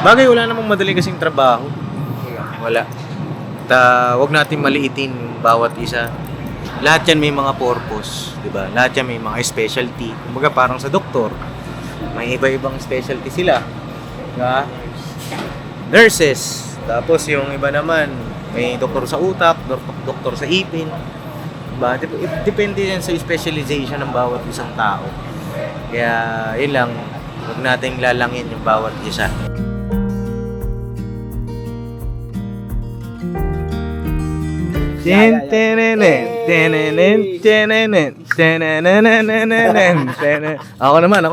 Bagay, wala namang madali kasing trabaho. Wala. At wag natin maliitin yung bawat isa. Lahat yan may mga purpose, di ba? Lahat yan may mga specialty. Kumbaga parang sa doktor, may iba-ibang specialty sila. Diba? Nurses. Tapos yung iba naman, may doktor sa utak, doktor sa ipin. Diba? Depende yan sa specialization ng bawat isang tao. Kaya yun lang, huwag nating lalangin yung bawat isa. Ako naman.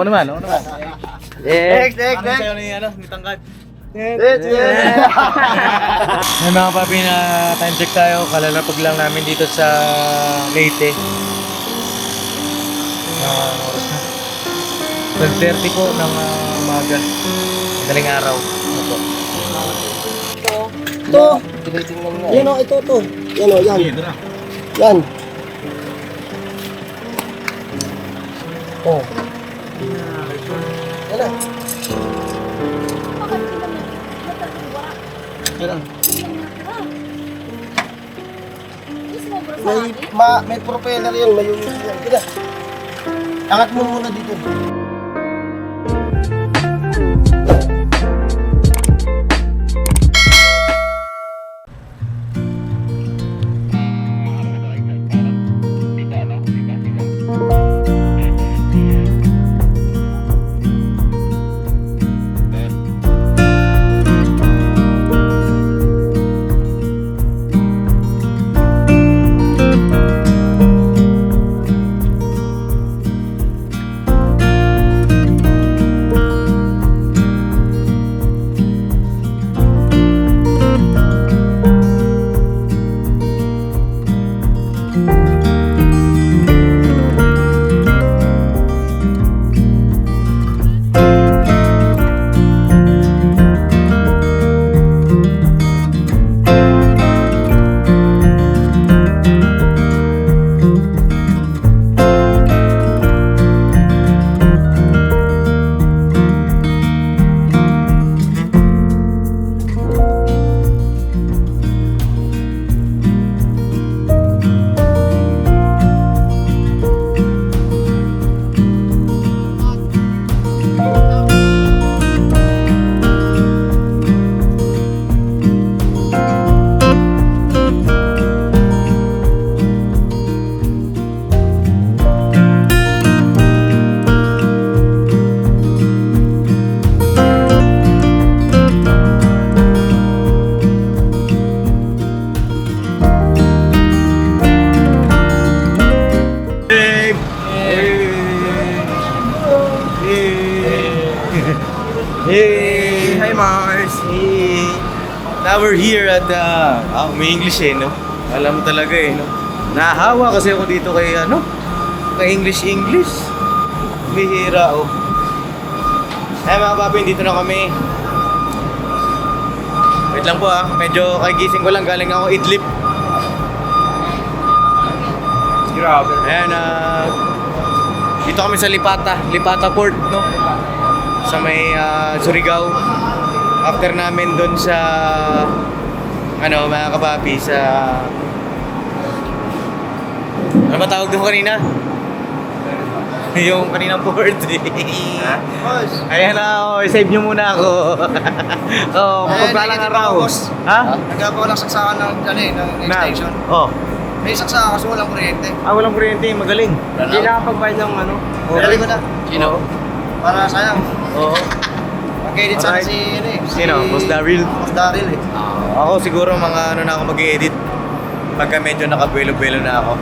Next. Ano ni tangkad? May mga papi na time check tayo. Kalalapag lang namin dito sa Leyte. Oras na 12:30 po ng umaga. Madaling araw. Opo. Ito. Yan o, ito. Yan o, yan. Yan. Oh. Yan na. Yan. May propeller yun, may unit yan. Kaya, angat mo muna dito. Hey! Hi Mars! Hey! Now we're here at may English no? Alam mo talaga no? Nahahawa kasi ako dito kay kay English. Bihira Ay mga papi, dito na kami. Wait lang po medyo kagising ko lang, galing ako Idlib. Grabe. Ayan dito kami sa Lipata Port no? Sa may Surigao. After namin doon sa mga kapapi sa ano ba tawag doon kanina? Yung kaninang port ha? Ayan save nyo muna ako. Magpapalang araw. Ha? Nagagawa lang saksakan ng extension. May saksakan kasi walang kuryente. Walang kuryente, magaling. Hindi nakapagbayad ng Dali ko na. Sino? Para sayang. Oo. Mag-edit sana si Sino? Boss Daryl? Boss Daryl Ako siguro mga na ako mag-i-edit pagka medyo nakabuelo-buelo na ako.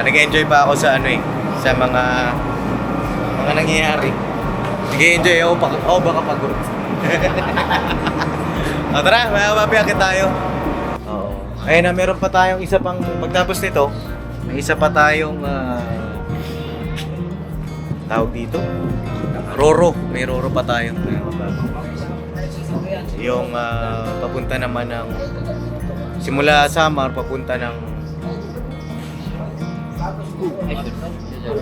Nag-enjoy pa ako sa sa mga nangyayari. Nag-enjoy ako baka pagod. Tara, mga papi, akit tayo. Ayun na, meron pa tayong isa pang pagtapos nito. May isa pa tayong tawag dito. Roro. May Roro pa tayo. Yung papunta naman ng simula Samar papunta ng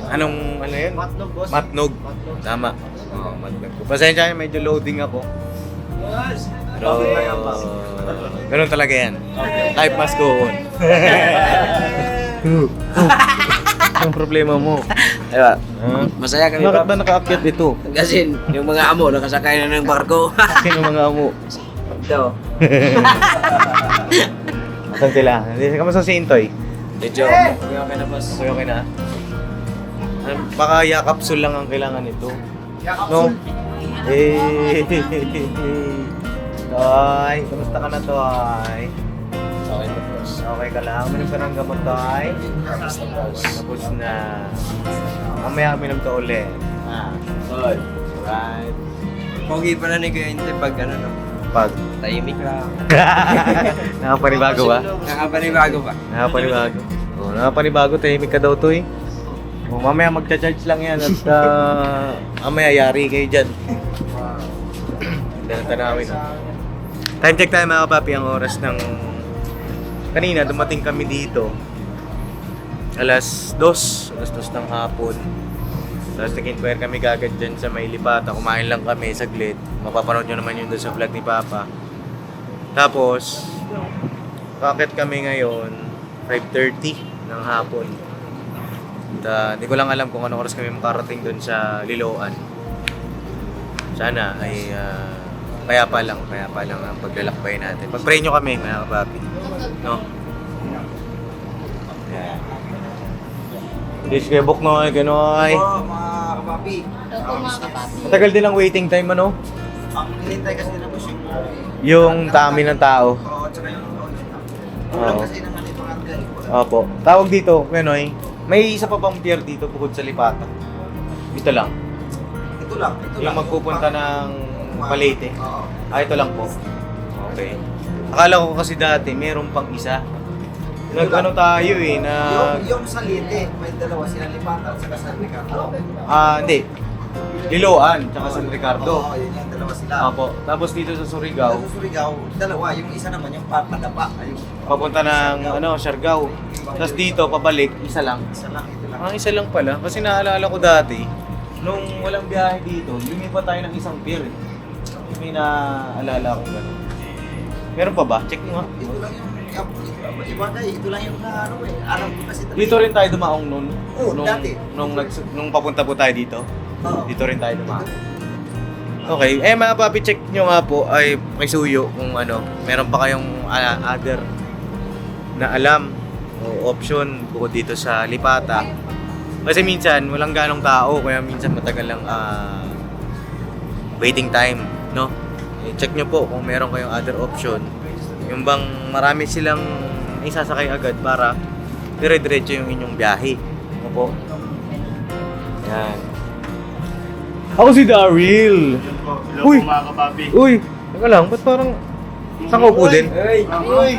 Anong, ano yun? Matnog, boss. Matnog. Tama. Oo, matnog. Pasensya kayo, medyo loading ako. Pero, ganun talaga yan. Life must go on. Anong problema mo? Diba? Huh? Masaya kami, Bakit Paps. ba nakaakyat dito? Kasi yung mga amo nakasakay na ng barko. Sino mga amo? Ito. Saan sila? Kamusta si Intoy? Medyo okay na, boss. Okay na? Baka yakapsul lang ang kailangan nito. No? Eh. Toy, kamusta ka na, Toy? Okay na, boss. Okay ka lang? Minom ka ng gamot, Toy? Basta, boss. Tapos na. Mamaya minom ka ulit. Good. Right. Pogi pa na ni Kuya Inte pag ano, no? Pag. Tahimik lang. Nakapanibago ba? Nakapanibago pa. Nakapanibago. Oh, nakapanibago, tahimik ka daw, Toy. Oh, mamaya magcha-charge lang yan at mamaya yari kayo dyan. Dalata namin. Time check tayo mga kapapi, ang oras ng kanina dumating kami dito. Alas 2 ng hapon. Tapos nag-inquire kami kagad dyan sa may Lipata. Kumain lang kami saglit. Mapapanood nyo naman yun doon sa vlog ni Papa. Tapos, kakit kami ngayon 5:30 ng hapon. At hindi ko lang alam kung anong oras kami makarating doon sa Liloan. Sana ay kaya pa lang ang paglalakbay natin. Pag-pray nyo kami, mga kapapi. No? Yan. This kay Bok Noy, Kanoy. Mga kapapi. Matagal din ang waiting time, ano? Ang hinintay kasi nila, boss, Yung dami ng tao. Oo, tsaka yung Oo. kasi naman ito hanggang. Opo. Tawag dito, Kanoy. May isa pa bang pier dito bukod sa Lipata? Ito lang. Ito lang. Yung magpupunta ng Malete. Oo. Ah, ito lang po. Okay. Akala ko kasi dati, meron pang isa. Nag-ano tayo eh, Yung sa Leyte, may dalawa sila Lipata at saka San Ricardo. hindi. Liloan, tsaka San Ricardo. Oo, yun yung dalawa sila. Opo. Tapos dito sa Surigao, Sa Surigao, dalawa. Yung isa naman, yung papadapa. Ayun. papunta ng Siargao. Tapos dito, pabalik, isa lang. Isa lang, ito lang. Ah, isa lang pala. Kasi naalala ko dati, nung walang biyahe dito, lumipat tayo ng isang pier eh. May naalala ko gano'n. Meron pa ba? Check mo nga. Ito lang yung iba tayo. Ito lang yung ano eh. Alam ko kasi talaga. Dito rin tayo dumaong nun. Oo, dati. Nung papunta po tayo dito. Oo. Dito rin tayo dumaong. Okay. Mga papi, check nyo nga po ay kay Suyo kung meron pa kayong other na alam o option bukod dito sa Lipata. Kasi minsan walang ganong tao kaya minsan matagal lang waiting time, no? Check nyo po kung meron kayong other option. Yung bang marami silang isasakay agad para dire-diretso yung inyong biyahe. Ano po? Yan. Ako si Daryl. Hello Uy! po mga kapapi. Uy! Teka lang, ba't parang saan ka upo din? Hey! Uy!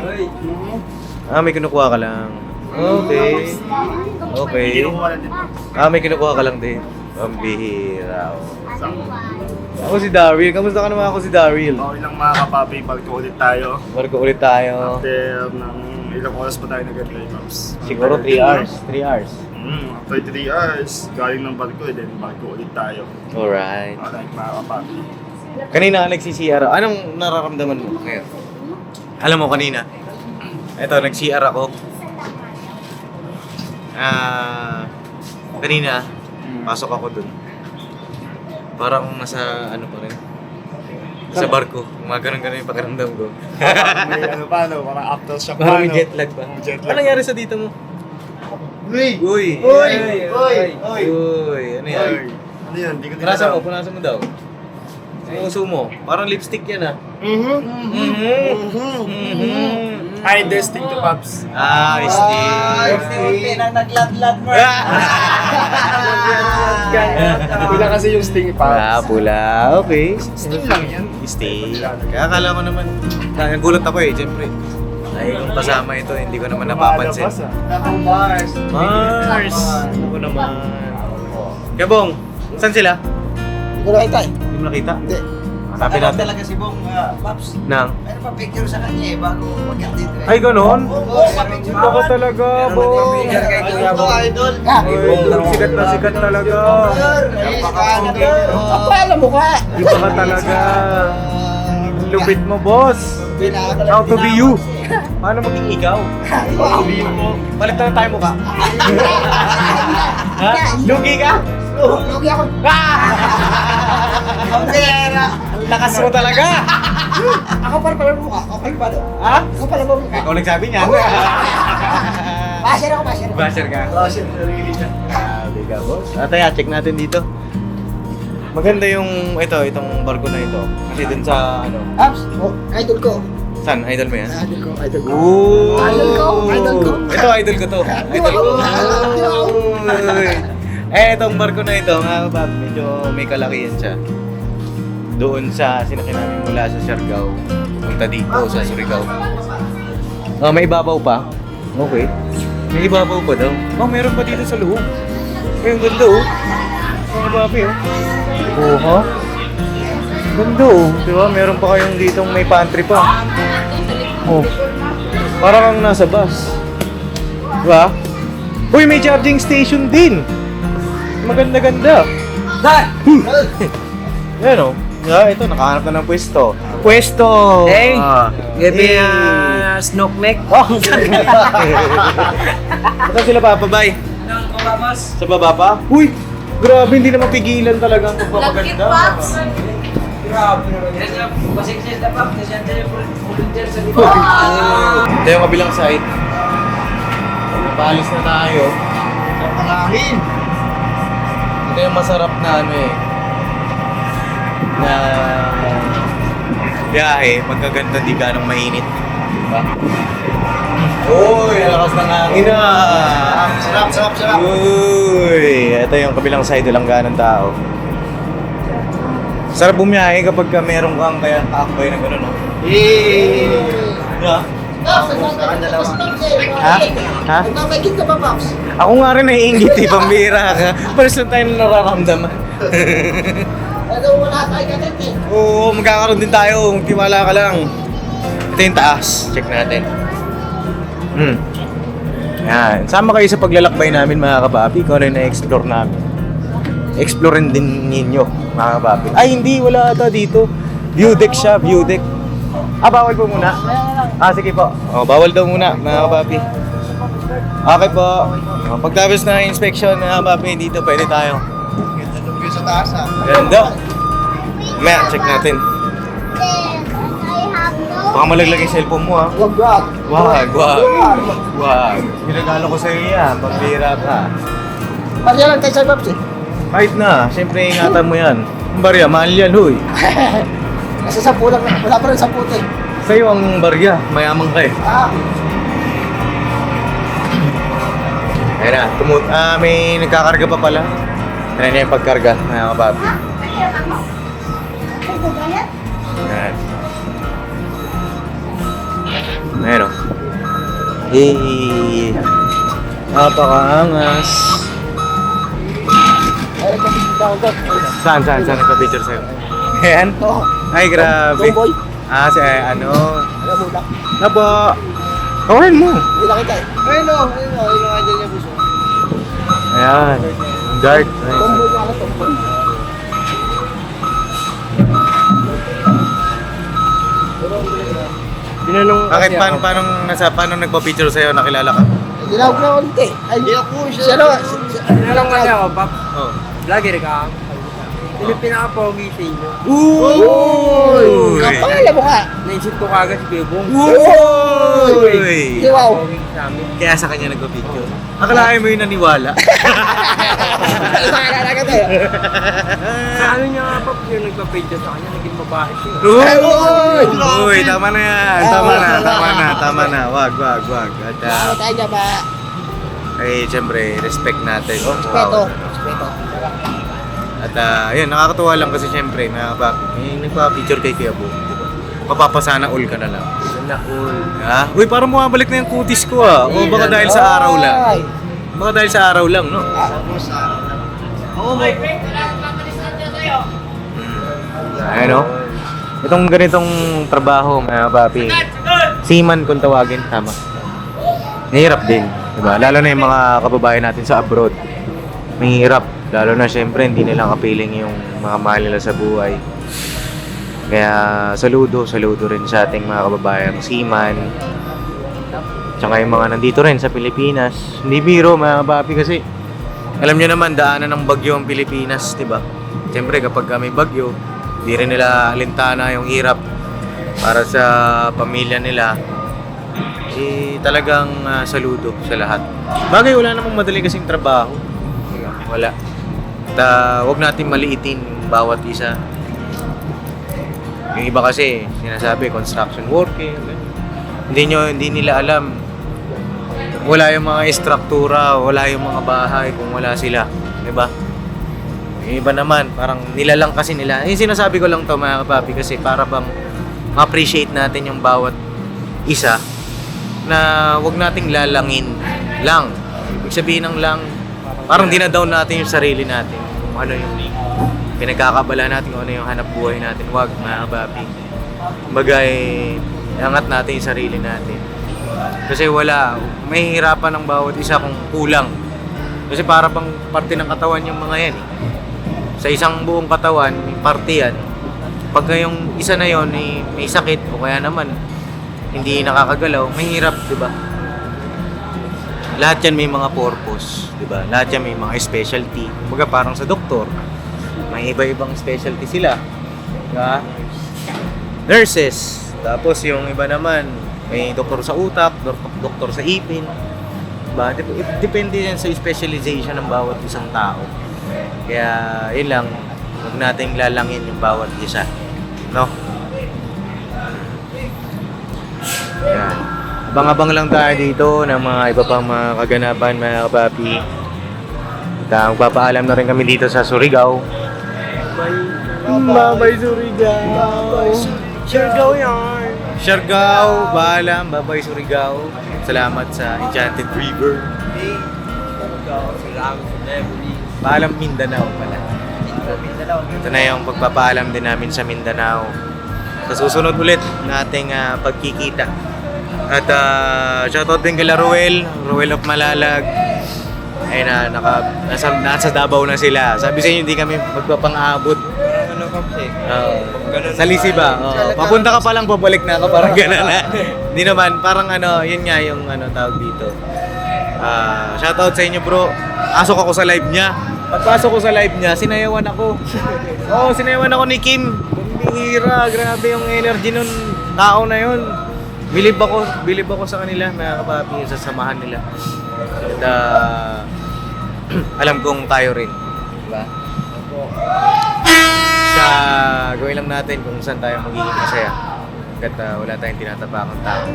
May kinukuha ka lang. Okay. Okay. Kinukuha lang din. May kinukuha ka lang din. Pambihira. Sakto. Ako si Daryl. Kamusta ka naman ako si Daryl? Okay lang mga kapapi, balik ulit tayo. Barko ulit tayo. After ng ilang oras pa tayo nag-play maps. Siguro 3 hours. 3 hours. After 3 hours, galing ng barko, then balik ulit tayo. Alright. Alright mga kapapi. Kanina ka nag-CR. Anong nararamdaman mo ngayon? Alam mo kanina, eto nag-CR ako. Kanina, pasok ako dun. Parang nasa pa rin. Sa barko. Ganun yung pakiramdam ko. May parang aftershock Parang may jet lag pa. Jet lag. Ano nangyari sa dito mo? Uy! Uy! Uy! Uy! Uy! Uy! Ano yan? Ano yan? Di ko Punasan mo, punasan mo daw. Ang uso mo. Parang lipstick yan ah. Hi, Desting to Pops. Lipstick. Nagladlad mo. Pula kasi yung Sting Pops. Pula. Okay. Sting lang yan. Sting. Kaya akala ko naman. Nagulat ako eh, siyempre. Ay, yung kasama ito, hindi ko naman napapansin. Mars. Mars! Ano ko naman. Kabong, saan sila? Hindi ko nakita eh. Hindi mo nakita? Hindi. Happy Alam natin. talaga si Bong, Paps. Nang. Meron pa picture sa kanya eh, bago mag-get dito eh. Ay, ganon? Oo, pa-picture Ako talaga, Bong. Idol. Sikat na sikat talaga. Kapala mo ka. Iba ka talaga. Lupit mo, boss. How to be you. Paano maging ikaw? How to be you mo. Balik na lang tayo mukha. Ha? Lugi ka? Lugi ako. Ang pera! Ang lakas mo talaga. Ako pala mo ka. Okay pa doon. Ha? Ako pala mo ka. Ikaw nagsabi niyan. Basher ako, basher. Basher ka? Basher na rin siya. Grabe ka, boss. Atay, check natin dito. Maganda yung itong barko na ito. Kasi dun sa Paps, idol ko. saan? Idol mo yan? Idol ko, idol ko. Ooh! Idol ko. Ito, idol ko to. Idol ko. Uy. Itong barko na ito, mga kabab, medyo may kalakihan siya. Doon sa sinakyan namin mula sa Siargao, punta dito sa Surigao. May ibabaw pa. Okay. May ibabaw pa daw. Meron pa dito sa loob. Ay, ang ganda oh. Mga babi oh. Oo, ganda oh. Diba? Meron pa kayong ditong may pantry pa. Oh. Parang kang nasa bus. Diba? Uy, may charging station din. Maganda-ganda. Yan oh. Yeah, ito, nakahanap na ng pwesto. Pwesto! Hey! Give me Hey! a snook neck. Oh! Saan sila papabay? Sa baba pa? Uy! Grabe, hindi na mapigilan talaga ang pagpapaganda. Ito yung kabilang side. Paalis na tayo. Pangangin. Ito yung masarap na na biyahe, magkaganda di ganong mainit. Diba? Uy, lakas ng hangin na! Sarap. Uy, ito yung kabilang side, walang ganong tao. Sarap bumiyahe kapag meron kang kaya kakbay na gano'n, no? Yeah. Ha? Ha? Nagmamagin ka ba, Paps? Ako nga rin naiingit eh, pambira ka. First time tayo na nararamdaman. Ano, wala tayo ganit eh. Oo, magkakaroon din tayo. Tiwala ka lang. Ito yung taas. Check natin. Yan. Sama kayo sa paglalakbay namin mga kapapi. Kung ano yung na-explore namin. Explorein din ninyo mga kapapi. Ay, hindi. Wala ata dito. View deck siya. View deck. Bawal po muna. Sige po. Bawal daw muna mga kapapi. Okay po. Pagtapos na inspection mga kapapi, dito pwede tayo. Yung sa taas ah. Ganda. Maya, check natin. Baka malaglag yung cellphone mo ha. Wag. Wag. Pinagalo ko sa'yo yan. Pambira ka. Pariya lang tayo sa Paps eh. Kahit na, siyempre ingatan mo yan. Ang barya, mahal yan, huy. Kasi 10 lang, wala pa rin 10 eh. Sa'yo ang barya, mayaman ka eh. Ayun na, may nagkakarga pa pala. Yan na yung pagkarga, mga kapapi. Yan. Ayun o. Hey! Napakaangas. Saan nagpa-picture sa'yo? Ayan? Oo. Ay, grabe. Tomboy. Ano? Alam mo lang. Napa. Kawain mo. Hindi lang kita eh. Ayun o, yung idol niya gusto. Ayan. Dark. Tomboy nga ako, tomboy. Tinanong Bakit paano nagpa-picture sa'yo? Nakilala ka? Ginawag na ako dito eh. Ay, hindi ako siya. Tinanong kasi ako, Pap, Oh. vlogger ka? Sino pinaka-pogi sa inyo? Uy! Kapala mo ka. Naisip ko kagad si Bebong. Uy! Di wow. Pogi sa amin. Kaya sa kanya nagpa-picture. Akalain mo yung naniwala. Naalala ka tayo. Sa ano niya nga, Pap, yung nagpa-picture sa kanya, naging babae siya. Uy! Tama na yan. Tama na. Wag. At Ano tayo dyan ba? siyempre, respect natin. Respeto. At yun, nakakatuwa lang kasi siyempre, nagpa-picture kay Kuya Bo. Mapapasana all ka na lang. Sana all. Ha? Uy, parang bumabalik na yung kutis ko ah. O baka dahil sa araw lang. Baka dahil sa araw lang, no? Oo, Ayun, no? Itong ganitong trabaho, mga papi, seaman kung tawagin, tama. Mahirap din, diba? Lalo na yung mga kababayan natin sa abroad. Mahirap, lalo na syempre hindi nila kapiling yung mga mahal nila sa buhay. Kaya saludo rin sa ating mga kababayan seaman. Tsaka yung mga nandito rin sa Pilipinas. Hindi biro, mga papi, kasi alam nyo naman, daanan ng bagyo ang Pilipinas, diba? Siyempre kapag may bagyo, di rin nila alintana yung hirap para sa pamilya nila. Talagang saludo sa lahat. Bagay, wala namang madali kasing trabaho. Wala. At wag natin maliitin yung bawat isa. Yung iba kasi, sinasabi, construction worker. Hindi nila alam. Wala yung mga estruktura, wala yung mga bahay kung wala sila. Diba? Yung iba naman, parang nilalang kasi nila. Yung sinasabi ko lang to, mga kapapi, kasi para bang ma-appreciate natin yung bawat isa na wag nating lalangin lang. Ibig sabihin ng lang, parang dinadown natin yung sarili natin. Kung ano yung pinagkakabala natin, kung ano yung hanap buhay natin. Wag, mga kapapi. Bagay, angat natin yung sarili natin. Kasi wala, may hirapan ng bawat isa kung kulang. Kasi para bang parte ng katawan yung mga yan. Sa isang buong katawan, may parte yan. Pagka yung isa na yon may sakit o kaya naman hindi nakakagalaw, mahirap, di ba? Lahat yan may mga purpose, di ba? Lahat yan may mga specialty. Kumbaga parang sa doktor, may iba-ibang specialty sila. Diba? Nurses, tapos yung iba naman, may doktor sa utak, doktor sa ipin. Diba? Depende yan sa specialization ng bawat isang tao. Kaya yun lang, huwag nating lalangin yung bawat isa. No? Yan. Abang-abang lang tayo dito ng mga iba pang mga kaganapan, mga kapapi. At magpapaalam na rin kami dito sa Surigao. Babay Surigao! Siargao yan. Siargao, paalam, babay Surigao. Salamat sa Enchanted River. Salamat sa Beverly. Paalam Mindanao pala. Ito na yung pagpapaalam din namin sa Mindanao. Sa susunod ulit nating pagkikita. At shoutout din kila Ruel of Malalag. Ay nasa Davao na sila. Sabi sa inyo hindi kami magpapang-abot. Ano kasi? Sa Lisi ba? Papunta ka pa lang, pabalik na ako, parang gano'n na. Hindi naman, parang yun nga yung tawag dito. Shoutout sa inyo, bro. Asok ako sa live niya. Pagpasok ko sa live niya, sinayawan ako. Sinayawan ako ni Kim. Bihira, grabe yung energy nun tao na yun. Bilib ako sa kanila, mga kapapi, sa samahan nila. At alam kong tayo rin. Diba? Gawin lang natin kung saan tayo magiging masaya. At wala tayong tinatapakang tao.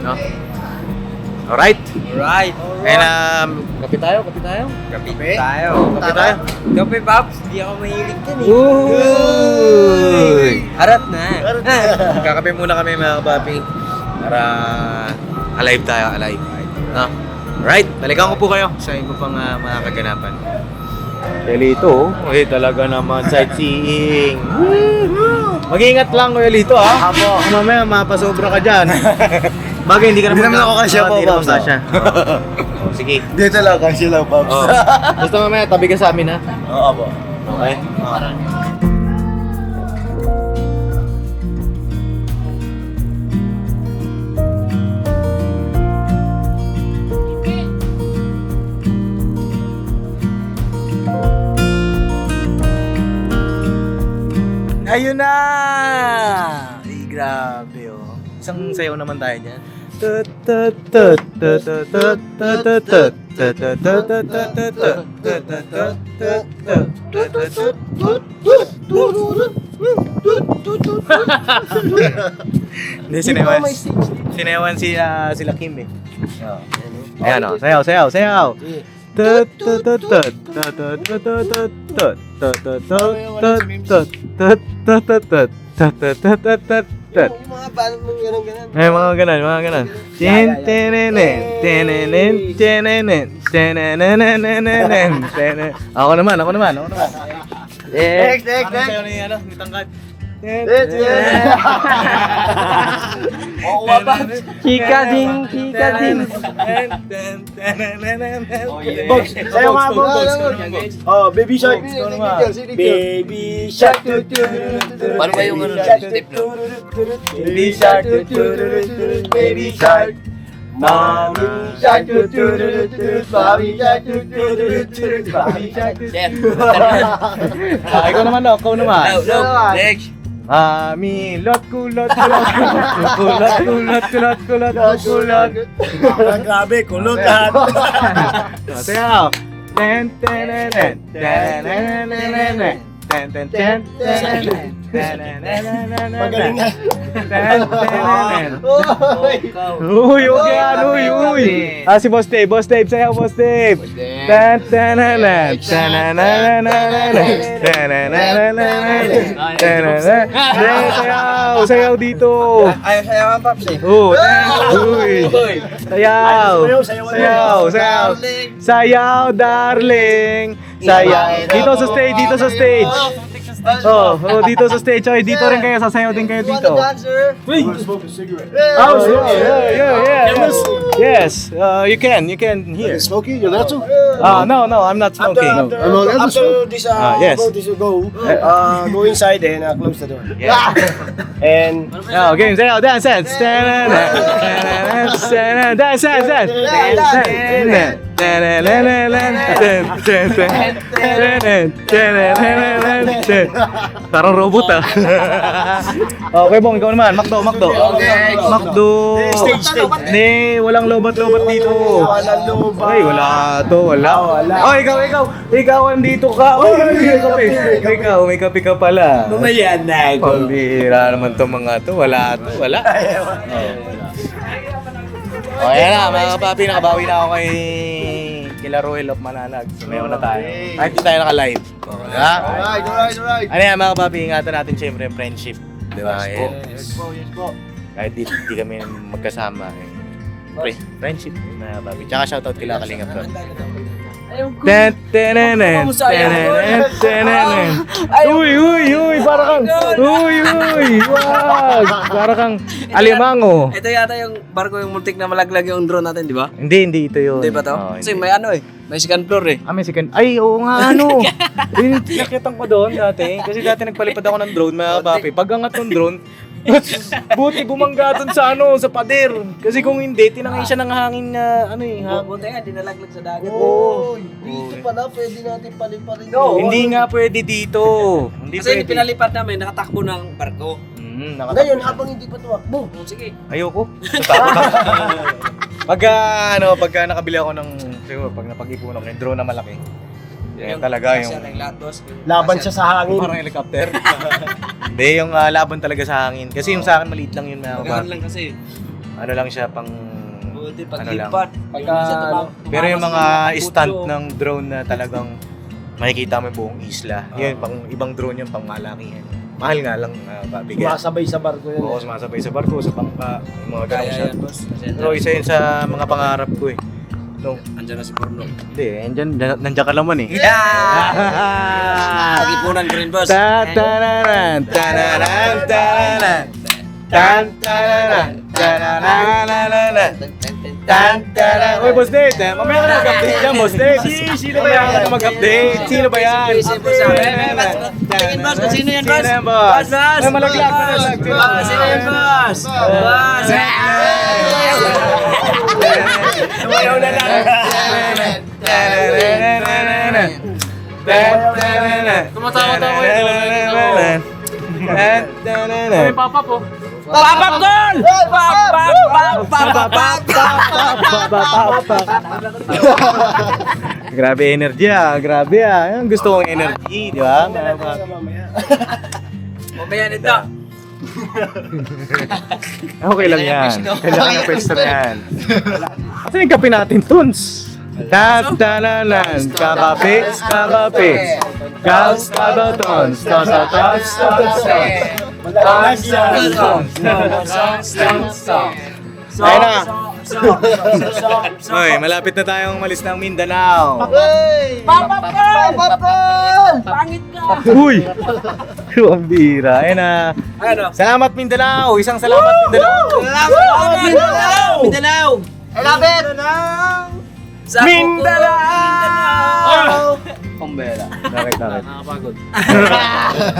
No? Alright? Alright. And kape tayo? Kape tayo. Kape tayo? Kape, Paps. Di ako mahilig dyan eh. Uy! Harap na. Kakape muna kami, mga kapapi. Para alive tayo, alive. No? Alright, balikan ko po kayo sa iba pang mga kaganapan. Kaya Lito, talaga naman sightseeing. Mag-iingat lang, Kuya Lito, ha? Apo. Mamaya, mapasobra ka dyan. Bagay, hindi ka naman ako kasya po, Pops. Sige. Dito lang, kasi lang, Pops. Basta mamaya, tabi ka sa amin, ha? Oo, po. Okay? Ayun na! Ay, grabe, oh. Isang sayaw naman tayo dyan. Hindi, sinewan sila Kim eh. Ayan o, sayaw. Yung mga paano mong gano'n-gano'n. Ay, mga ganon. Ako naman. Next. Parang sayo ni tangkad. Chika din, chika din. Box, sayo nga, Box. Oh, baby shark. Baby shark. Paano ba yung ano, step no? Baby shark. Baby shark. Mommy shark. Mommy shark. Mommy shark. Sir. Ikaw naman, ikaw naman. No, next. Milot, kulot, kulot, kulot, kulot, kulot, kulot, kulot. Grabe, kulutan. Sayaw. Ten, ten, ten, ten, ten, ten, ten. Ten, ten, ten, ten, ten. Magaling nga. Ten, ten, ten. Uy, okay yan, uy. Si Boss Dave, sayaw, Boss Dave. Ten, ten, ten, ten, sayaw dito. Ayaw sayaw ang Paps eh. Uy, sayaw, darling. Sayaw. Dito sa stage, dito sa stage. Okay, dito rin kayo, sasayaw din kayo dito. Dancer. Yes, you can hear. Smoky, you're not to? No, I'm not smoking. After this, yes. go inside and close the door. Yeah. And Game, sayaw, dance. Parang robot ah. Okay, Bong, ikaw naman. Makdo. Makdo. Hindi, walang lobat-lobat dito. Ay, wala to, wala. Oh, ikaw andito ka. Oh, may kape ka pala. Mamaya na ako. Pambihira naman to mga to. Wala. O, yan na, mga kapapi, nakabawi na ako kila Roel of Mananag. Sumayaw na tayo. Kahit di tayo naka-live. Ha? Alright. Ano yan, mga kapapi, ingatan natin siyempre yung friendship. Di ba? Yes po. Kahit di kami magkasama. Friendship, mga kapapi. Tsaka shoutout kila Kalinga Bro. Uy, para kang wag. Para kang alimango. Ito yata yung barko yung multik na malaglag yung drone natin, di ba? Hindi ito yun. Di ba to? Oo, Kasi hindi. may ano may second floor eh. May second. Ay, oo nga, ano. Nakita ko doon dati. Kasi dati nagpalipad ako ng drone, mga kapapi. Pag angat ng drone, buti bumangga doon sa pader. Kasi kung hindi, tinangay siya ng hangin na, hangin. Buti nga, dinalaglag sa dagat. oh, dito pala pwede natin paliparin. Hindi nga pwede dito. Hindi Kasi pwede. pinalipad namin, nakatakbo ng barko. Ngayon, habang hindi pa tumakbo. Sige. Ayoko. Pagka nakabili ako ng, siguro, pag napag-ipunan ko yung drone na malaki. Yan talaga yung Laban siya sa hangin. parang helicopter. Hindi, yung laban talaga sa hangin. Kasi yung sa akin maliit lang yun. Magahan lang kasi. Ano lang siya, pang Buti Ano paglipat. Pero yung mga stunt ng drone na talagang makikita mo yung buong isla. Yun, pang ibang drone yun, pang malakihan. Mahal nga lang pabigat. Sumasabay sa barko yun. Oo, sumasabay sa barko, sa bangka, yung mga ganong Kaya shot. yan, boss. Pero isa yun sa mga pangarap ko eh. No. Andiyan na si Porno. Hindi, nandiyan ka naman eh. Pag-ipunan ko rin, boss. Ta-ta-ra-ran, ta-ra-ran, ta-ra-ran. Tan-ta-ra-ran, ta-ra-ra-ra-ra-ra. Tan-ta-ra. Uy, Boss Dave, mamaya ka na mag-update dyan, Boss Dave. Sino ba yan? Mag-update. Sino ba yan? Tingin, boss, kung sino yan, boss? Sino yan, boss? Boss, Ay, malaglag, malaglag. Sino yan, boss? Boss! Sumayaw na lang. Tumatawa-tawa yun. Papa po. Papap goal! Grabe energy grabe Yung gusto kong energy, di ba? Mamaya nito. Okay lang yan. Kailangan ng pwesto na yan. Ito yung kape natin, Tuns. Tap-talalan, kakape, Gals, tabatons, tatatons, Ayun na. Hoy, malapit na tayong malis ng Mindanao. Pangit ka! Uy! Ang bira. Ayun na. Ano? Salamat Mindanao! Isang salamat Mindanao! Mindanao! I love it! Sa Mindanao! Pambera. Bakit? Nakakapagod.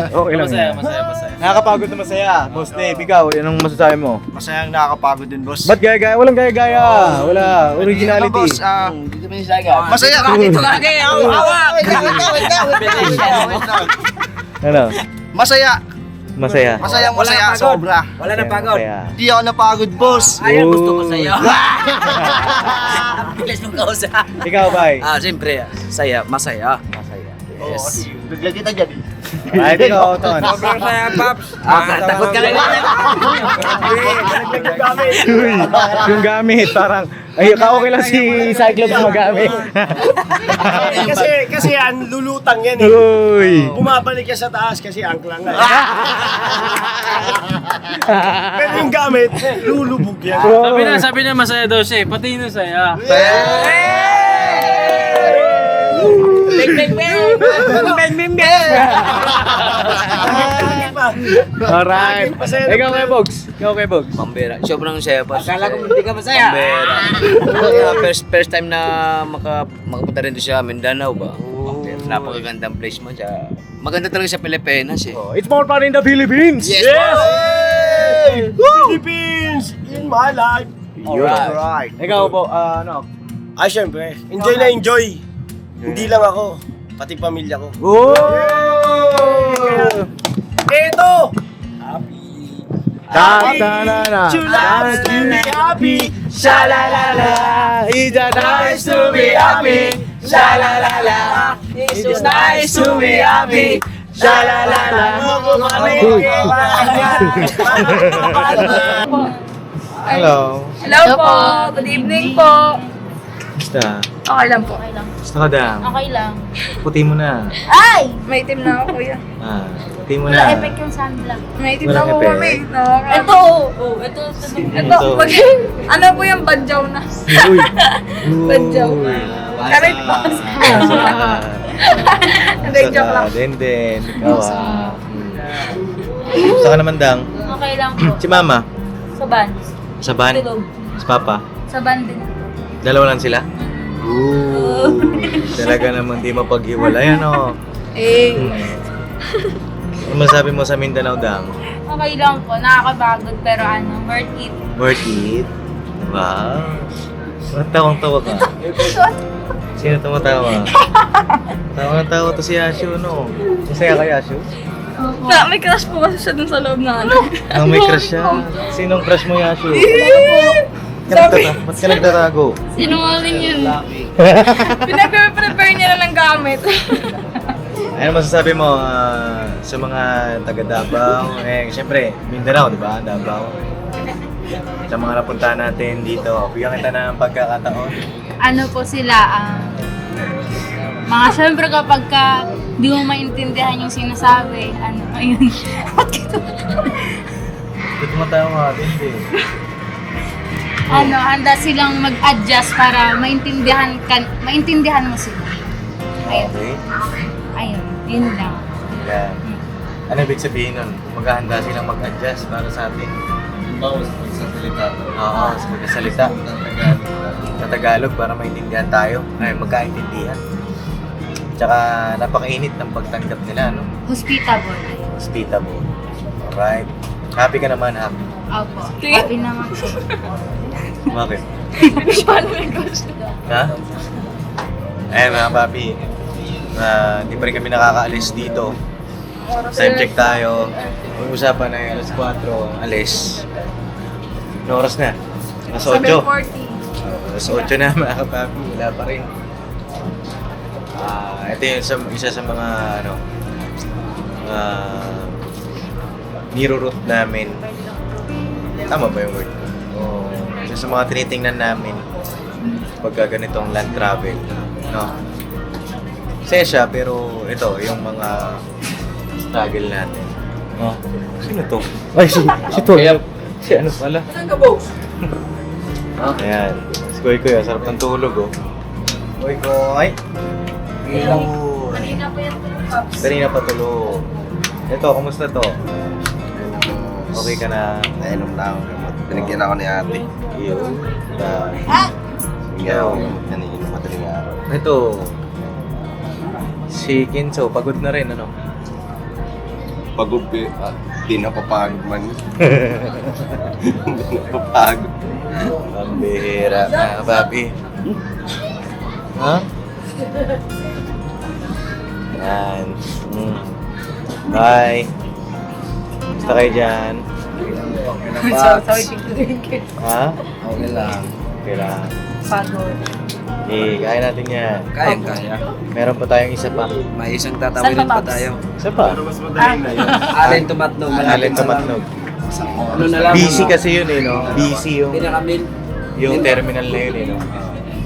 Okay lang. Masaya, yan. masaya, masaya. Nakakapagod na masaya. Boss Dave, ikaw, anong masasabi mo? Masayang nakakapagod din, boss. Ba't gaya-gaya? Walang gaya-gaya. Wala. Originality. Boss, Dito ba yung saga? masaya. Dito lagi! Hawak! Wait lang. Ano? Masaya. Masaya. Masayang Wala masaya. na pagod. Sobra. Wala na pagod. Masaya. Di ako napagod, boss. Ayun, gusto ko sa'yo. Bilis mong kausap. Ikaw, bay. Siyempre, saya, masaya. Yes. Bigla kita dyan. Ay, ikaw, Ton. Sobrang saya, Paps. Takot ka lang. Uy, yung gamit, parang, ay, okay lang si Cyclops magamit. Kasi ang lulutang yan eh. Uy. Bumabalik ka sa taas kasi angklang nga. Pero yung gamit, lulubog yan. Sabi na masaya daw siya, pati na saya. Alright. Ikaw kay Bogs. Pambera. Sobrang saya pa. Akala ko hindi ka masaya. Pambera. First time na makapunta rin doon sa Mindanao ba? Pambera. Napakagandang place mo siya. Maganda talaga sa Pilipinas eh. It's more fun in the Philippines. Yes! Hey! Philippines in my life. Alright. Ikaw po, ano? Ay, syempre. Enjoy na enjoy. Hindi lang ako, pati pamilya ko. Oh! Ito! Ta-ta-na-na. You love to be happy. Sha-la-la-la. It's nice to be happy. Sha-la-la-la. It's nice to be happy. Sha-la-la-la. Hello. Hello po! Good evening po! Basta. Okay lang po. Okay lang. Basta ka dam. Okay lang. Puti mo na. Ay! May itim na ako kuya. Puti mo Wala na. effect yung sunblock. May itim Walang na ako effect. kami. Ito! Oh, ito. Ito. Ano po yung badyaw na? Uy. Badyaw. Karit po. Hindi, joke lang. Din. Ikaw Basta ka naman dang. Okay lang po. Si mama. Sa van. Sa van. Tulog. Si papa. Sa van din. Dalawa lang sila? Talaga naman di mapaghiwalay, ano? Eh. Ano masabi mo sa Mindanao, Dang? Okay lang po. Nakakabagod pero worth it. Worth it? Wow. Ba't tawang-tawa ka? Sino tumatawa? Tawa to si Yashu, no? Masaya ka, Yashu? May crush po kasi siya dun sa loob na May crush siya. Sinong crush mo, Yashu? Ba't ka nagtatago? Sinungaling yun. Pinag-prepare niya na ng gamit. Ano masasabi mo sa mga taga Davao? Siyempre, Mindanao, di ba? Davao. Sa mga napuntahan natin dito, bigyan kita ng pagkakataon. Ano po sila, mga syempre kapag di mo maintindihan yung sinasabi, ayun. Ba't tumatawa ka? Hindi. Handa silang mag-adjust para maintindihan mo sila. Ayun. Okay. Ayun, yun lang. Yan. Ano ibig sabihin nun? Maghahanda silang mag-adjust para sa atin. Bawas sa salita. Oo, sa pagkasalita. Sa Tagalog para maintindihan tayo. Ay, magkaintindihan. Tsaka napakainit ng pagtanggap nila, no? Hospitable. Hospitable. Alright. Happy ka naman, happy. Opo. Happy naman po. Bakit? Paano may gusto? Ha? Mga papi. Di pa rin kami nakakaalis dito. Time check tayo. Ang usapan ay alas 4, alis. Ano oras na? Alas 8. 7:40. Alas 8 na mga kapapi. Wala pa rin. Ito yung isa sa mga niro-route namin. Tama ba yung word? Isa sa mga tinitingnan namin pagka ganitong land travel. No? Masaya siya, pero ito, yung mga struggle natin. No? Sino to? Ay, si Tol. Si ano pala? Ayan. Si Koy Koy, sarap ng tulog, oh. Koy Koy. Yun. Kanina po yung tulog, Pops. Kanina pa tulog. Ito, kumusta to? Okay ka na? Nainom na ako. Binigyan ako ni ate. Yun. Binigyan ako kanina madaling araw. Ito. Si Kinso, pagod na rin, ano? Pagod ko at di napapagod man. Hindi napapagod. Ang bihira na, papi. Ha? Yan. Bye. Basta kayo dyan. Sorry, drink it. Ha? Okay lang. Okay lang. Pagod. Kaya natin yan. Kaya. Meron pa tayong isa pa. May isang Saan tatawilin pa, pa Pops? tayo. Isa pa. Pero mas madali na yun. Alin tumatnog. Alin tumatnog. Ano na lang. Busy kasi yun eh, no? Busy yung Pinakamil. terminal na yun eh, no?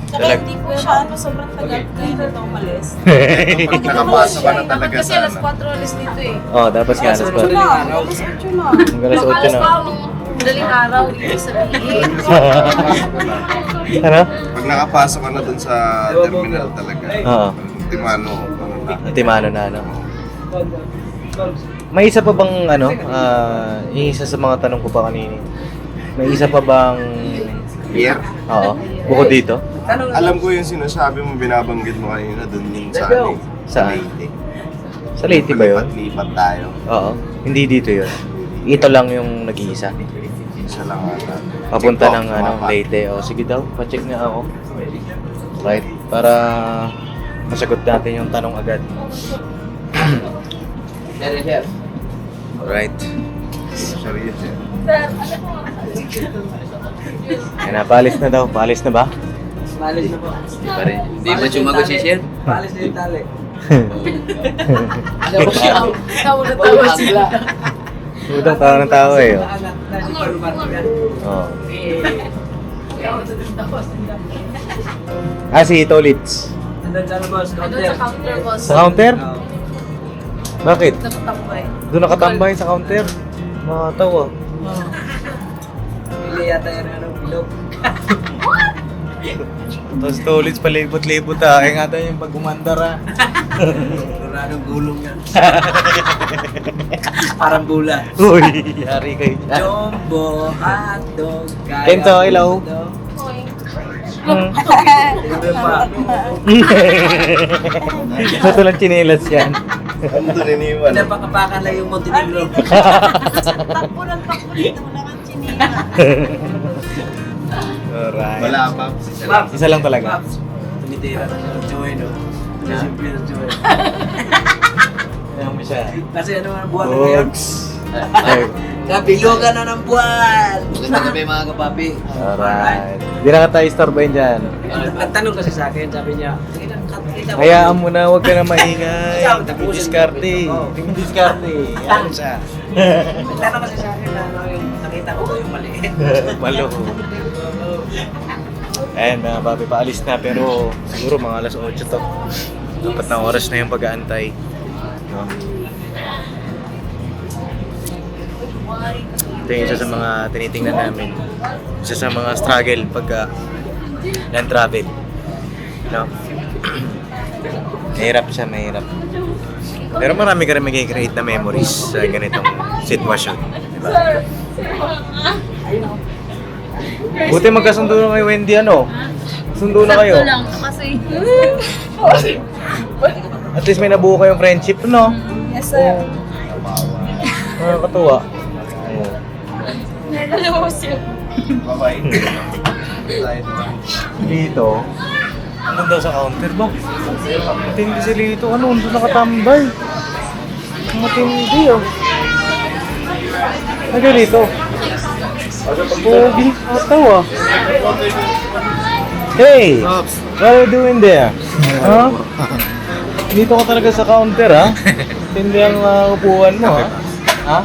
Saka hindi po siya, sobrang tagal dito na umalis. Pag nakapasok ka na talaga Kasi sa alas 4 alis dito eh. Oh, dapat nga alas pa. Alas 8 na. Hanggang alas 8 Alas na. pa akong madaling araw, ibig sabihin. Ano? Pag nakapasok ka na dun sa terminal talaga. Oo. Timano. Ano na. Timano na, ano? May isa pa bang, ano, isa sa mga tanong ko pa kanina. May isa pa bang... Beer? Oo. Bukod dito? Alam ko yung sinasabi mo, binabanggit mo kanina dun yung sa ano. Saan? Leyte. Sa Leyte ba yun? Lipat tayo. Oo. Hindi dito yun. Ito lang yung nag-iisa. Isa lang ata. Papunta TikTok, ng ano, tumapa. Leyte. O, sige daw. Pa-check nga ako. Right. Para masagot natin yung tanong agad. Alright. Serious eh. Sir, ano po? Yan na, paalis na daw. Paalis na ba? Malis na po. Di pa rin. Hindi ba sumagot si Sir? Malis na yung tali. Ano po siya? Tawa na tawa sila. Udang tao ng tao eh. Oh. Oh. Ah, si Tolits. Andun sa labas, Doon sa counter, boss. Sa counter? Bakit? Nakatambay. Doon nakatambay sa counter? Nakatawa. Pili yata yan ano, bilog. Tapos Tolits palibot-libot ah. Kaya nga tayo yung pag-umandar ah. Maraming gulong yan. Parang bula. Uy, yari kayo dyan. Jumbo, hotdog, kaya... Kento, hello. Tingnan pa. Ito lang chinelas yan. Ano doon iniwan? Pinapakapakan lang yung Montenegro. Takbo ng takbo dito, wala kang chinila. Alright. Wala pa. Isa lang talaga. Tumitira na siya ng Joy, no? Siyempre ng Joy. Ayan mo siya. Kasi ano ang buwan na ngayon? Oops. Ay, Kabilugan na ng buwan! Maganda gabi mga kapapi. alright. Di na ka tayo istorbahin dyan. Nagtanong kasi sa akin, sabi niya, Hayaan mo na, huwag ka na maingay. Diskarte. Diskarte. Yan siya. Nagtanong kasi sa akin na ano, yung nakita ko yung maliit. Malo. Ayan mga papi, paalis na pero siguro mga alas 8 to. Dapat na oras na yung pag-aantay. No? Ito yung isa sa mga tinitingnan namin. Isa sa mga struggle pagka land travel. No? Mahirap siya, mahirap. Pero marami ka rin mag-create na memories sa ganitong sitwasyon. Diba? Buti magkasundo na kayo, Wendy, ano? Sundo na kayo. Sakto lang, kasi... At least may nabuo kayong friendship, no? Yes, sir. Nakakatuwa. Bye-bye. Dito, ano daw sa counter ba? Matindi sila dito. Ano? Doon nakatambay. Matindi, oh. Ano dito? Pogi. Katawa. Hey! What are you doing there? Huh? Dito ka talaga sa counter, ha? Hindi ang upuan mo, ha? Ha?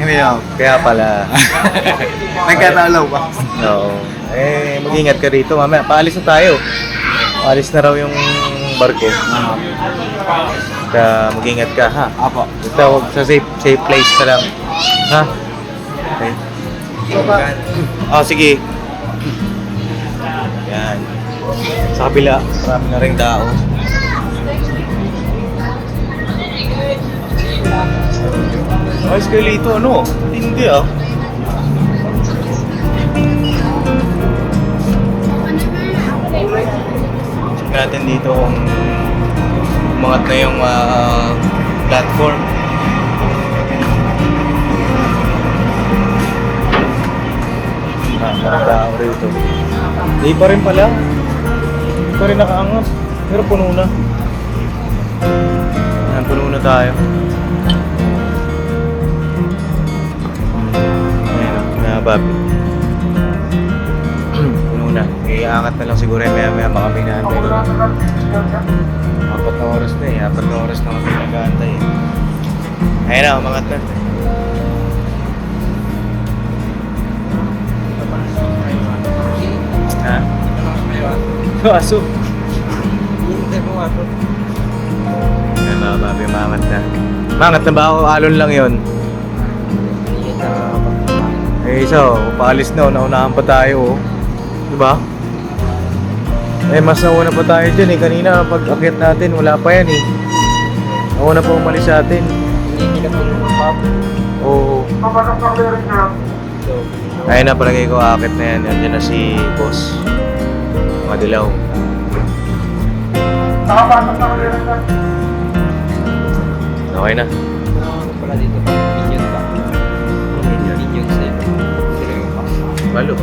Hindi ako. Kaya pala. Nagkatalaw ba? Oo. Eh, mag-ingat ka rito. Mamaya, paalis na tayo. Paalis na raw yung barko. Kaya mag-ingat ka, ha? Apo. Ito, sa safe place ka lang. Ha? Okay. Oh, sige. Yan. Sa kabila, marami na rin tao. Ayos kayo dito, ano? Hindi ah. Check natin dito kung umangat na yung platform. Marang tao rito. Hindi pa rin pala. Hindi pa rin nakaangat. Pero puno na. Ayan, puno na tayo. Ayan o, nababi. Puno na. Iangat na lang siguro yung maya-maya baka may naantay ko. 4 na oras na eh. 4 na oras na kami nag-aantay eh. Ayan na, umangat na. Ha? Aso. Ayan mga babi, umangat na. Umangat na ba ako? Alon lang yun. Eh isa oh, paalis na oh, naunahan pa tayo oh. Diba? Eh mas nauna pa tayo dyan eh. Kanina pag akyat natin wala pa yan eh. Nauna pa umalis sa atin. Oo. Ayun na, palagay ko aakit na yan. Nandiyan na si boss. Madilaw. Okay na. Pala dito, minion ba? Minion sa'yo. Sila yung box. Balo.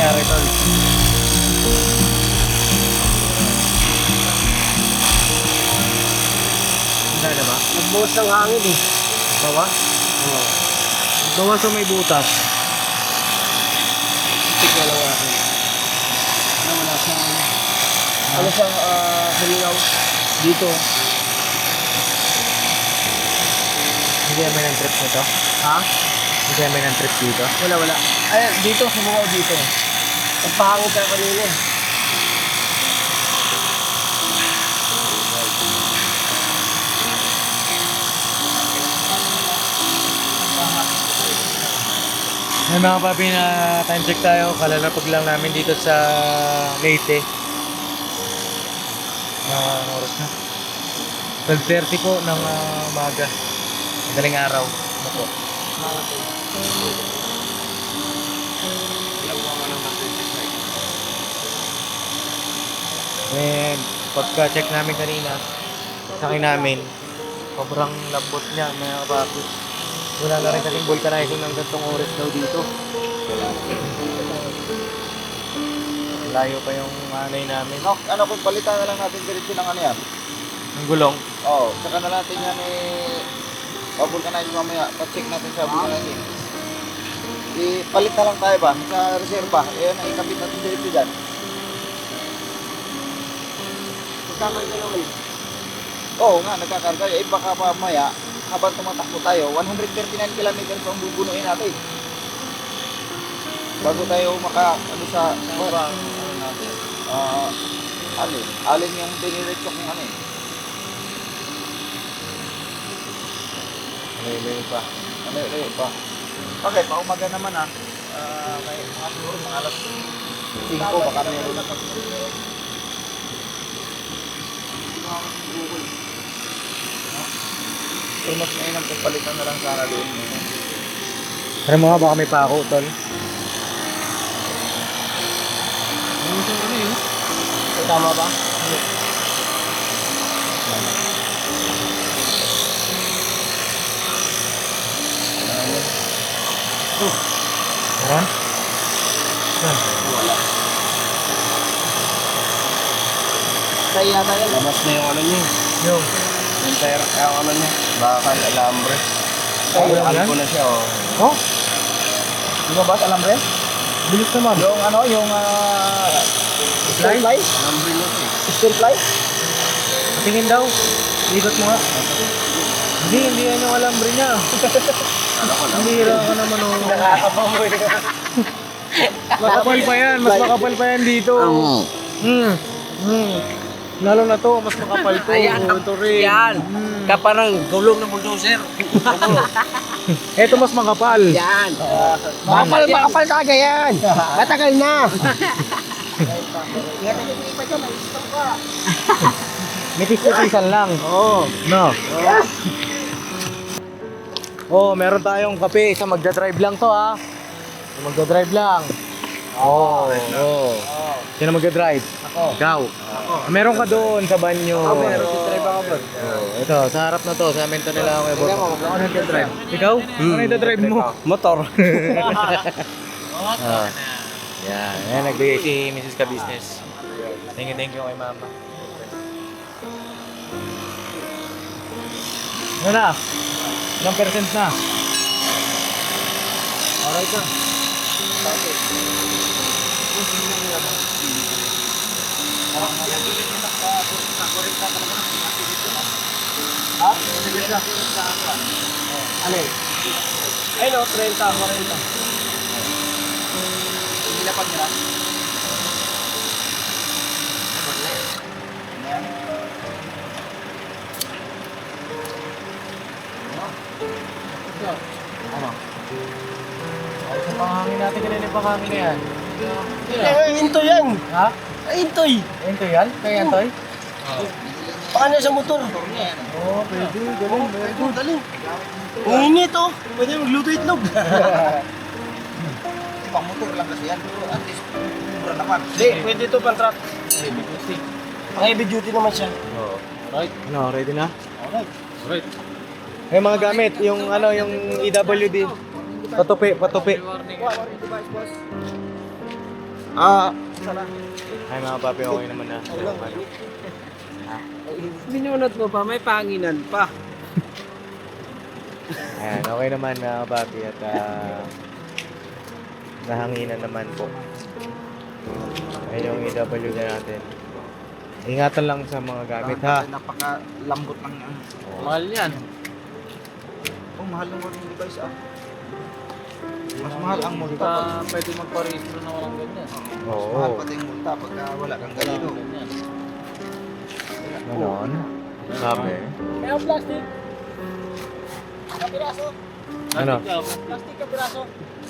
nangyari tol? Hindi na ba? Nagbuhos ng hangin eh. Bawa? Oo. Bawa sa may butas. Tik na lang natin. Wala sa... Ano sa Halilaw? Dito. Hindi may ng trip nito? Ha? Hindi may ng trip dito? Wala. Ay, dito, sumukaw dito. Nagpahangin tayo kanina eh. Ay mga papi, na time check tayo. Kalalapag lang namin dito sa Leyte. Anong oras na? 12:30 po ng umaga. Madaling araw. Ano po? And pagka-check namin kanina, sakay namin, sobrang lambot niya mga papi. Wala na rin kasing vulcanizing ng gantong oras daw dito. Layo pa yung anay namin. No, ano kung palitan na lang natin diretso ng ano yan? Ang gulong. Oo, saka na natin yan pabulkanize mamaya. Pa-check natin sa vulcanizing. Palit na lang tayo ba? Sa reserva. Ayan ang ikabit natin diretso dyan. Tama nyo naman. Oo nga, nagkakarga. Baka mamaya, habang tumatakbo tayo, 139 kilometers ang bubunuin natin. Bago tayo sa sobrang alin yung diniretso kung ano eh. Layo pa. Ano pa. Okay, paumaga naman may mga siguro mga alas 5 baka meron na So, mas mainam kung palitan na lang sana doon. Pero mga baka may pako, tol. Tama ba? Meron? Kaya tayo. Labas na yung ano niya. Yung. Yung ano niya. Bakal, alambre. Alam ko na siya, oh. Oh? Di ba ba alam rin? Bilis naman. Yung steel fly? Alambre na siya. Steel fly? Tingin daw. Ikot mo nga. Hindi yan yung alambre niya. Hindi hira ka naman oh. Makapal pa yan. Mas makapal pa yan dito. Lalo na to, mas makapal to. Ayan, Ito rin. Yan. Kaparang gulong ng bulldozer. Ito mas makapal. Yan. Makapal talaga yan. Matagal na. May tisan lang. Oo. No. Oh, meron tayong kape. Sa magdadrive lang to ha. Sa magdadrive lang. Oh. Sino magdadrive? Ako. Ikaw. Ako. Meron ka doon sa banyo. Ako meron. Drive ako bro. Ito, sa harap na to. Sa amin to nila ako. Ako nagdadrive. Ikaw? Ano nagdadrive mo? Motor. Yan. Yan, nagbigay si Mrs. Ka Business. Thank you kay Mama. Ano na? Ilang percent na? Alright na. Ano eh? Ay no, 30, 40. Hindi na pag nila. Ano? Sa pangangin natin kanina yung pangangin na yan. Hinto yan. Ha? Hintoy. Ito yan? Kaya yan, Toy? Paano sa motor? Oo, pwede. Galing. Galing. Ang init oh. Pwede magluto itlog. Pang motor lang kasi yan. Pero at least, mura naman. Hindi, pwede ito pang truck. Pang heavy duty naman siya. Oo. Right. Ano, ready na? Alright. Yung mga gamit, yung ano, yung EWD. Patupi. Ay mga papi, okay naman na. Minunod mo pa, may panginan pa. Ayan, okay naman mga papi at nahanginan naman po. Ayun yung EWD natin. Ingatan lang sa mga gamit ha. Napakalambot ng Mahal yan. mahal ng working device Mas mahal ang multa. Pwede magpa-registro na walang ganyan. Mas mahal pati yung multa pagka wala kang galino. Ganon. Sabi. May plastic. Kapiraso. Ano? Plastic ka braso.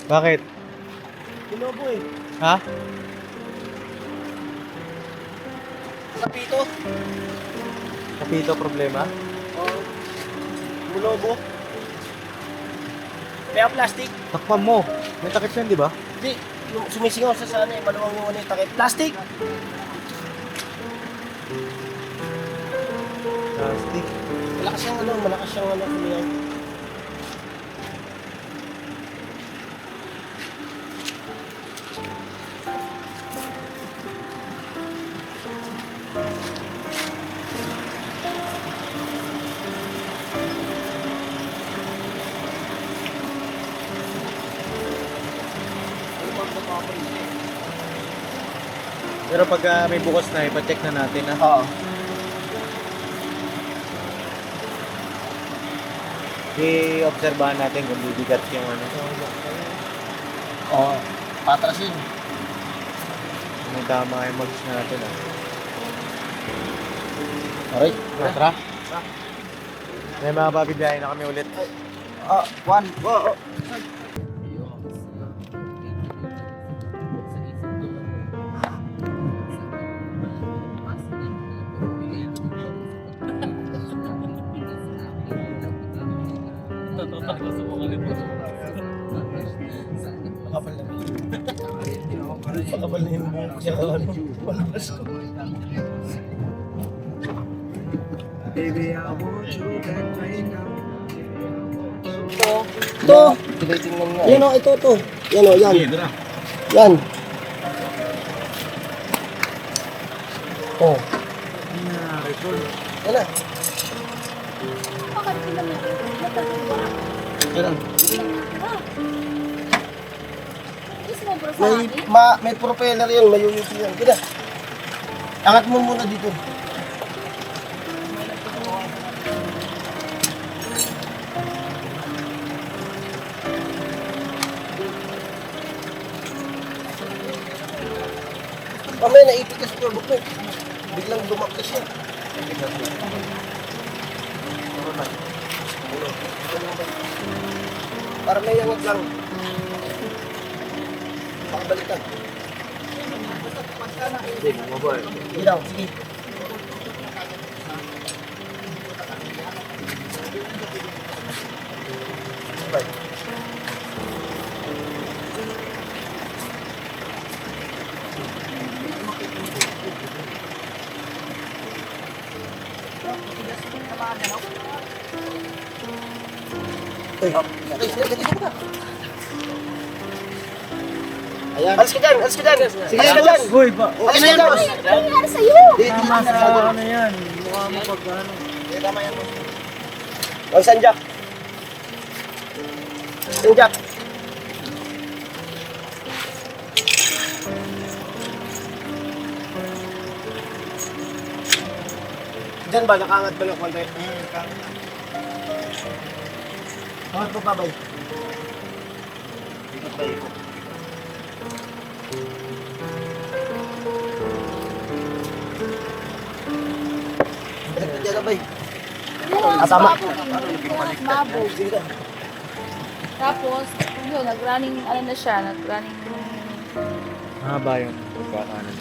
Bakit? Binobo eh. Ha? Kapito. Kapito problema? Bulobo. Kaya plastic. Takpan mo. May takip yan, di ba? Hindi. Yung sumisingaw sa sana eh. Maluwang yung ano yung takip. Plastic. Plastic. Malakas yung ano, sumiyaw. Pero pag may bukas na, ipacheck na natin ha. Oo. I-obserbahan natin kung bibigat yung ano. Oo. Patrasin. Kung may tama yung mags natin ha. Aray. Tara. May mga babibiyahin na kami ulit. Juan, go. Pakapal na yung buhok siya. Palabas ko. Ito. Yan o, ito. Yan o, yan. Yan. Oh. Yan na. Yan. May propeller yun, may UUP yan. Kida. Angat mo muna dito. Mamaya naipit ka sa turbok mo. Biglang dumaktas siya. Para may angat lang. Pakabalikan. Sige daw, sige. Bye. Ayan. Alis ka dyan, alis ka dyan. Sige ka dyan. Uy, ba? Alis ka dyan. Ano nangyari sa'yo? Tama sa ano yan. Mukha mo pag ano. Tama yan. O, Sanjak. Sanjak. Diyan ba? Nakaangat ba ng konti? Angat mo pa ba? Ikot ba ikot? Diyan na ba? Tama. Mabog. Tapos, yun, nag-running, ano na siya, nag-running, Mahaba yung pagkakanan.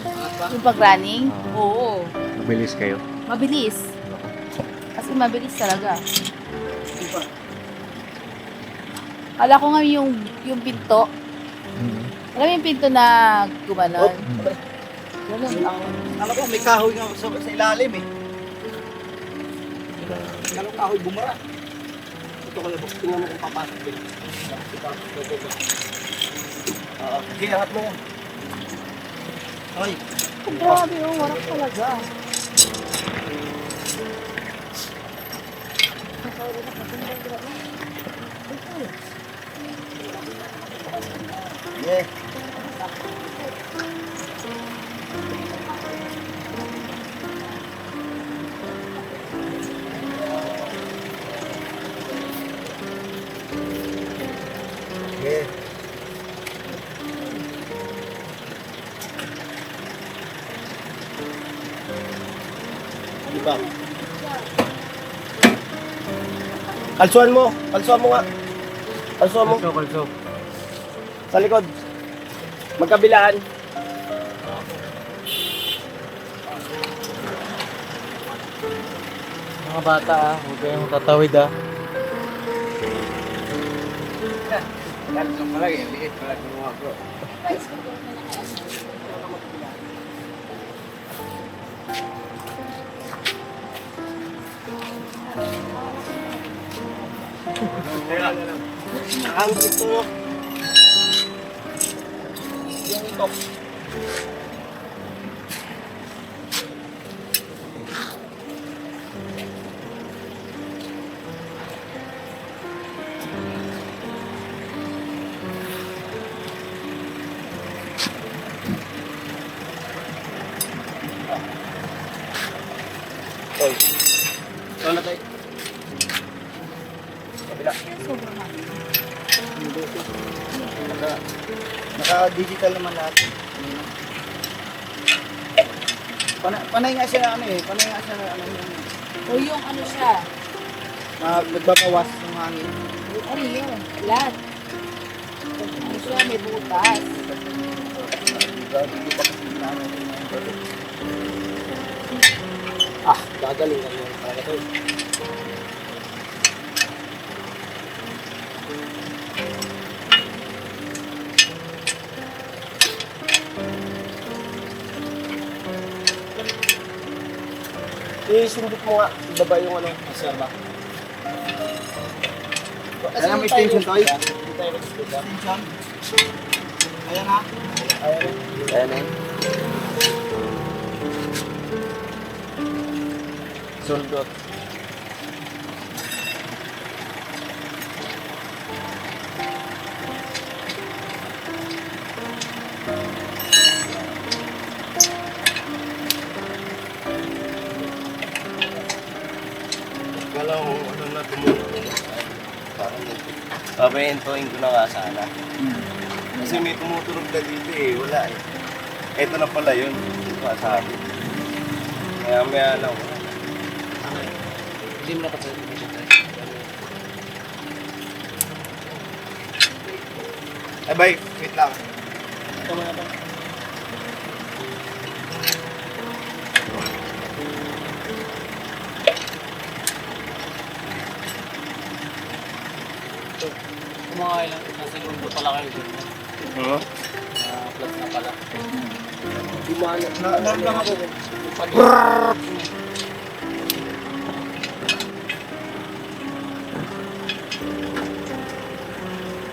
yung pag-running. Oo. Mabilis kayo. Mabilis. Kasi mabilis talaga. Kala ko nga yung pinto. Alam mo yung pinto na gumanon? Ganun. Alam ko, may kahoy nga sa ilalim eh. Anong kahoy bumara? Ito kaya box. Tingnan mo kung papasok din. Sige, angat mo yan. Ay. Grabe yung warak talaga. Yeah. Yeah. Diba? Kalsuan mo nga. Kalso mo. Sa likod. Magkabilaan. Mga bata huwag kayong tatawid Kalso pala, liit pala gumawa ko. Ang ito. Yung ito. Oy. Ano na tayo? Kabila. Naka-digital naman lahat. Panay nga siya ano eh. Panay nga siya ano yung O yung ano siya. nagbabawas ng hangin. Ano yun? Lahat. Ano siya, may butas. Hindi pa kasi namin yung product. Gagaling lang yung talaga to. Isundot mo nga, ibaba yung ano, reserva. Ayan, may extension to, eh. Hindi tayo nag-extension. Ayan ha. Ayan eh. Sundot. Kala ko ano na tumulong. Parang papahintuin ko na nga sana. Kasi may tumuturog na dito eh. Wala eh. Eto na pala yun. Hindi ko sabi. Kaya maya lang. Hindi mo nakapagod. Ay bay, wait lang. Ito mo na to. Kumakay lang. Nasa segundo pala kayo dun. Huh? Plus na pala. Di mo ano. Naramdam ako.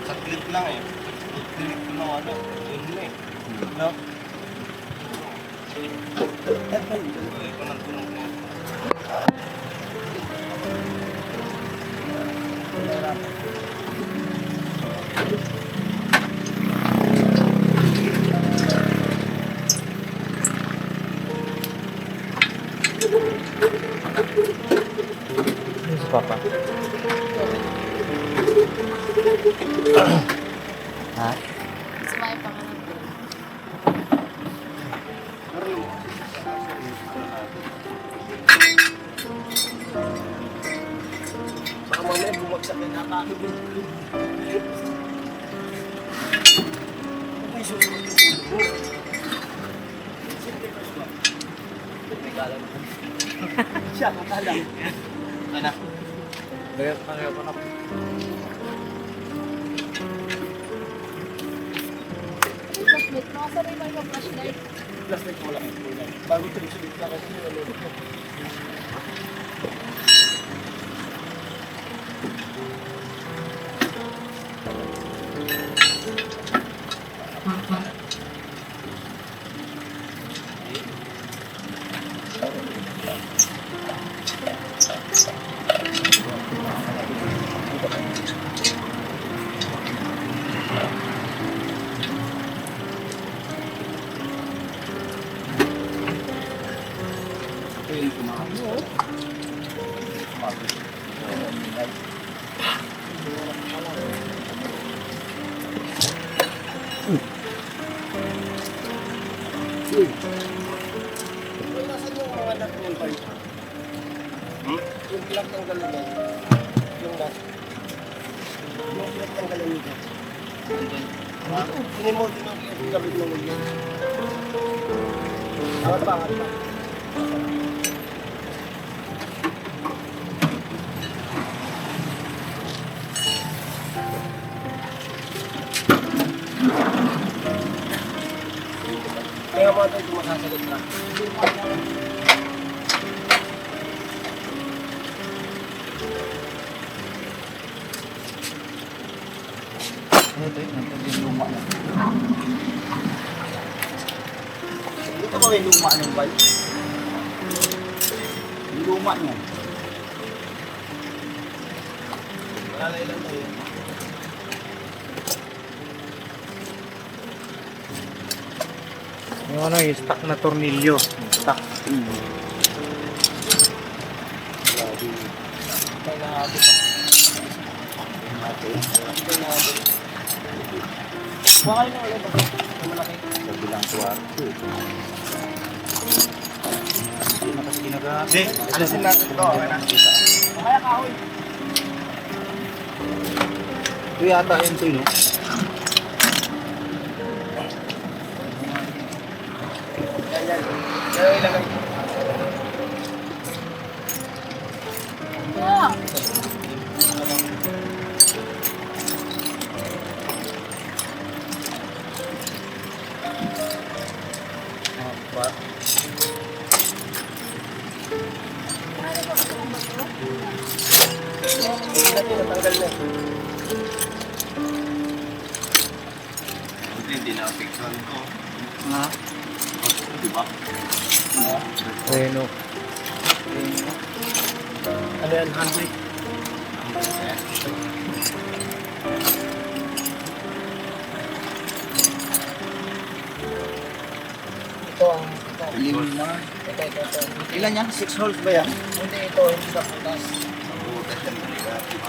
Saglit lang eh. Saglit ko lang ano. Yun na eh. No? Ito ko nang tulong ko. Si Papa. Sumay pa ka lang. Baka mamaya bumagsak yung nakakabit. Ay, susunod yung ulo mo. Regalo mo. Siya, akala. Anak. Bayat pa kayo pa na. Flashlight. Nakasabay mo yung flashlight. Plastic mo lang. Bago tuloy-sulit ka kasi yung ano. Nasaan yung mga anak niyan pa yun? Yung ilang tanggal na yan. Yung nasa. Yung pinagtanggalan nito. Hindi mo, kabit mo nito. Angat pa. Kaya mo ito masasagot na. Dito ba may luma ng bal? Yung luma niya. Malalay lang tayo. Yung ano, yung stock na tornilyo. Stock. Baka na ulit ako. Malaki. Sa bilang kwarto. Hindi na kasi ginagamit. Hindi, alisin natin ito. Okay na. Kaya kahoy. Ito yata yun ito, no? Kaya ilagay. Yeah. Natanggal na. Hindi na affection ko. Ha? Diba? Reno. Ano yan? Handbrake. Ito ang Lima. ito. Ilan yan? 6 holes ba yan? Hindi ito, hindi sa putas.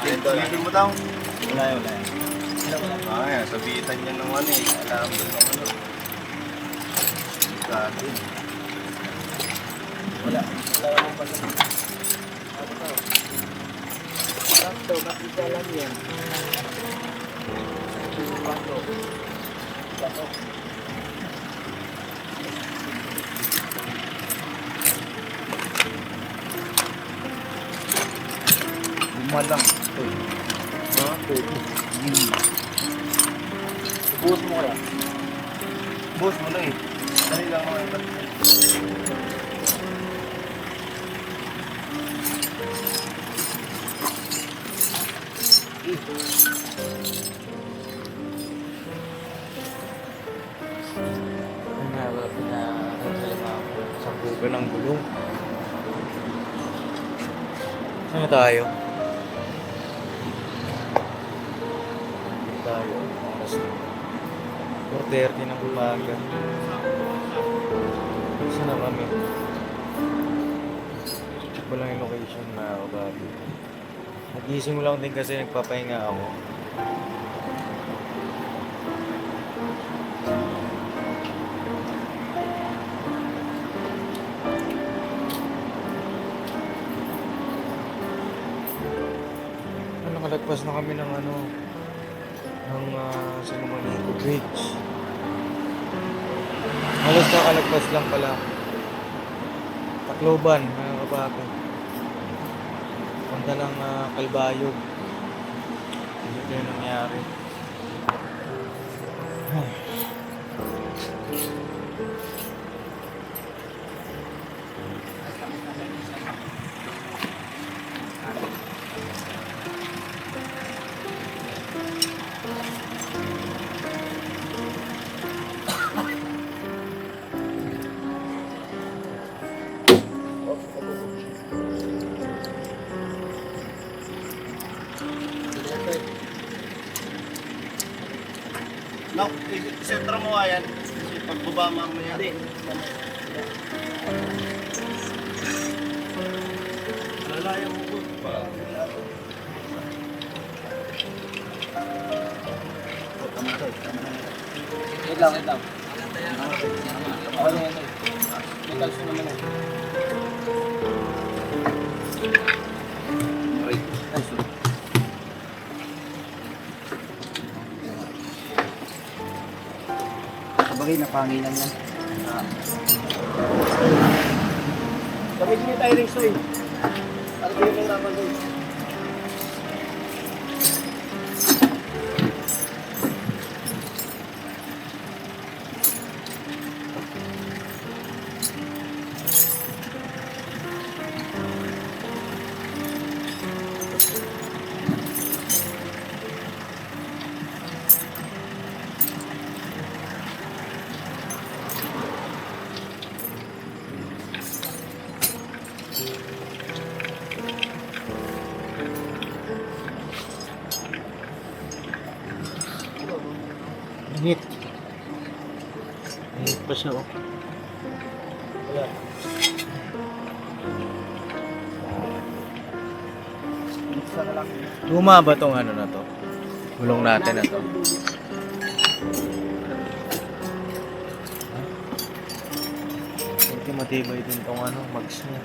Ito mo daw. Wala yun, wala yun. Ay, sabitan niya ng ano eh. Alam mo ng ano. Dati. Wala naman pala. Ano to? Sakto, bakit ka lang yan? Sakto. Sakto. Lima lang. Ito. Buhos mo kaya? Boss mo na eh. Dali lang ako ito. Sambugan ng gulong. Saan na tayo? Tayo. Oras na. 4:30 ng umaga. Saan na kami? Walang yung location na ako babi. Nagising mo lang din kasi nagpapahinga ako. Nakalagpas na kami ng ano ng San Juanico Bridge. Halos nakalagpas lang pala. Tacloban, mga kabago. Punta ng Calbayog. Ito yung nangyari. No, isentro mo nga yan. Kasi pagbaba mamaya. Hindi. Lalaya mo ko. Wait lang. Okay na yan. May kalso naman eh. Sabagay, napanginan yan. Kami din tayo rin, Soy. Ano ba yung naman doon? Init. Init pa siya, oh. Luma ba tong ano na to? Gulong natin na to. Hindi matibay din tong ano, mags niya.